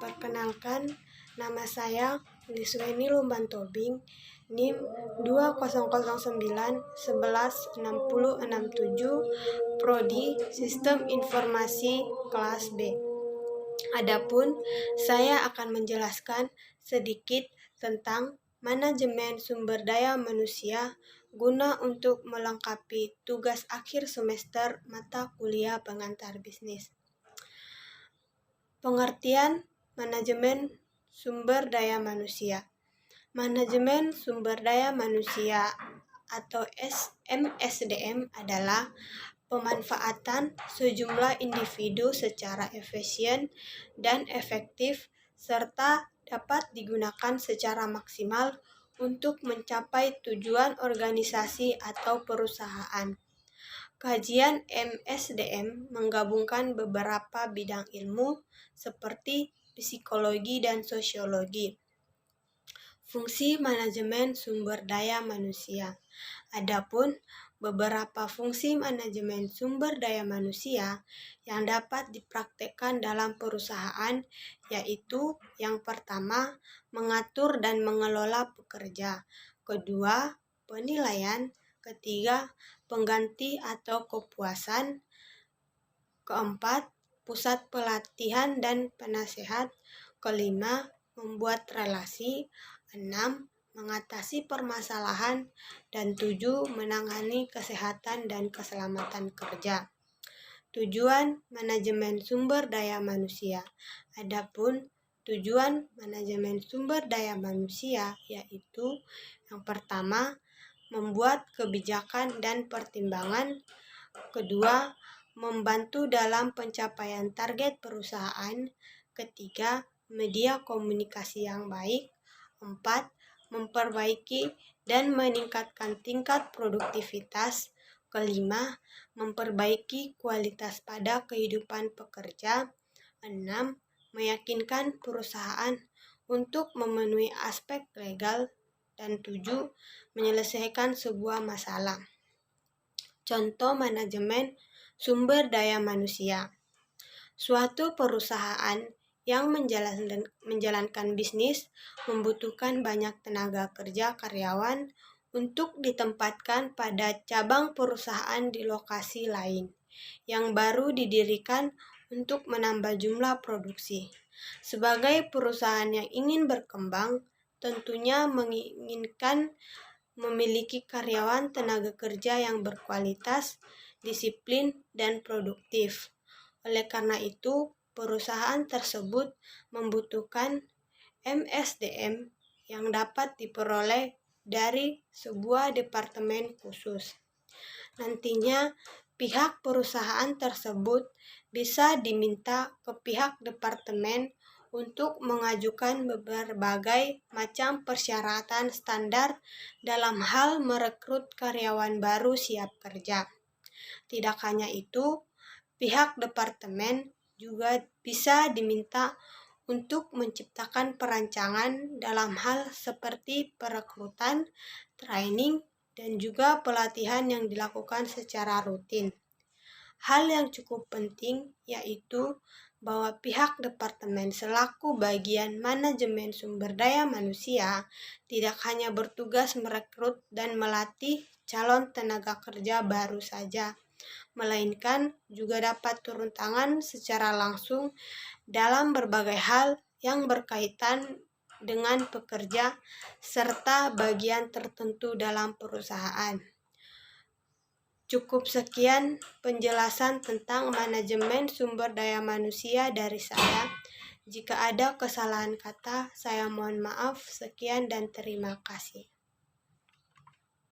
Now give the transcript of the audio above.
Perkenalkan, nama saya Lisweni Lumban Tobing, NIM 2009 11 60 67, Prodi Sistem Informasi kelas B. Adapun saya akan menjelaskan sedikit tentang manajemen sumber daya manusia guna untuk melengkapi tugas akhir semester mata kuliah pengantar bisnis. Pengertian manajemen sumber daya manusia. Manajemen sumber daya manusia atau MSDM adalah pemanfaatan sejumlah individu secara efisien dan efektif serta dapat digunakan secara maksimal untuk mencapai tujuan organisasi atau perusahaan. Kajian MSDM menggabungkan beberapa bidang ilmu seperti psikologi dan sosiologi. Fungsi manajemen sumber daya manusia. Adapun beberapa fungsi manajemen sumber daya manusia yang dapat dipraktekkan dalam perusahaan yaitu yang pertama, mengatur dan mengelola pekerja. Kedua, penilaian. Ketiga, pengganti atau kepuasan. Keempat, pusat pelatihan dan penasehat. Kelima, membuat relasi. 6. Mengatasi permasalahan. Dan 7. Menangani kesehatan dan keselamatan kerja. Tujuan manajemen sumber daya manusia. Adapun tujuan manajemen sumber daya manusia yaitu yang pertama, membuat kebijakan dan pertimbangan. Kedua, membantu dalam pencapaian target perusahaan. Ketiga, media komunikasi yang baik. 4. Memperbaiki dan meningkatkan tingkat produktivitas. Kelima, memperbaiki kualitas pada kehidupan pekerja. 6. Meyakinkan perusahaan untuk memenuhi aspek legal. Dan 7. Menyelesaikan sebuah masalah. Contoh manajemen sumber daya manusia. Suatu perusahaan yang menjalankan bisnis membutuhkan banyak tenaga kerja karyawan untuk ditempatkan pada cabang perusahaan di lokasi lain yang baru didirikan untuk menambah jumlah produksi. Sebagai perusahaan yang ingin berkembang, tentunya menginginkan memiliki karyawan tenaga kerja yang berkualitas, disiplin, dan produktif. Oleh karena itu, perusahaan tersebut membutuhkan MSDM yang dapat diperoleh dari sebuah departemen khusus. Nantinya, pihak perusahaan tersebut bisa diminta ke pihak departemen untuk mengajukan berbagai macam persyaratan standar dalam hal merekrut karyawan baru siap kerja. Tidak hanya itu, pihak departemen juga bisa diminta untuk menciptakan perancangan dalam hal seperti perekrutan, training, dan juga pelatihan yang dilakukan secara rutin. Hal yang cukup penting yaitu bahwa pihak departemen selaku bagian manajemen sumber daya manusia tidak hanya bertugas merekrut dan melatih calon tenaga kerja baru saja, melainkan juga dapat turun tangan secara langsung dalam berbagai hal yang berkaitan dengan pekerja serta bagian tertentu dalam perusahaan. Cukup sekian penjelasan tentang manajemen sumber daya manusia dari saya. Jika ada kesalahan kata, saya mohon maaf. Sekian dan terima kasih.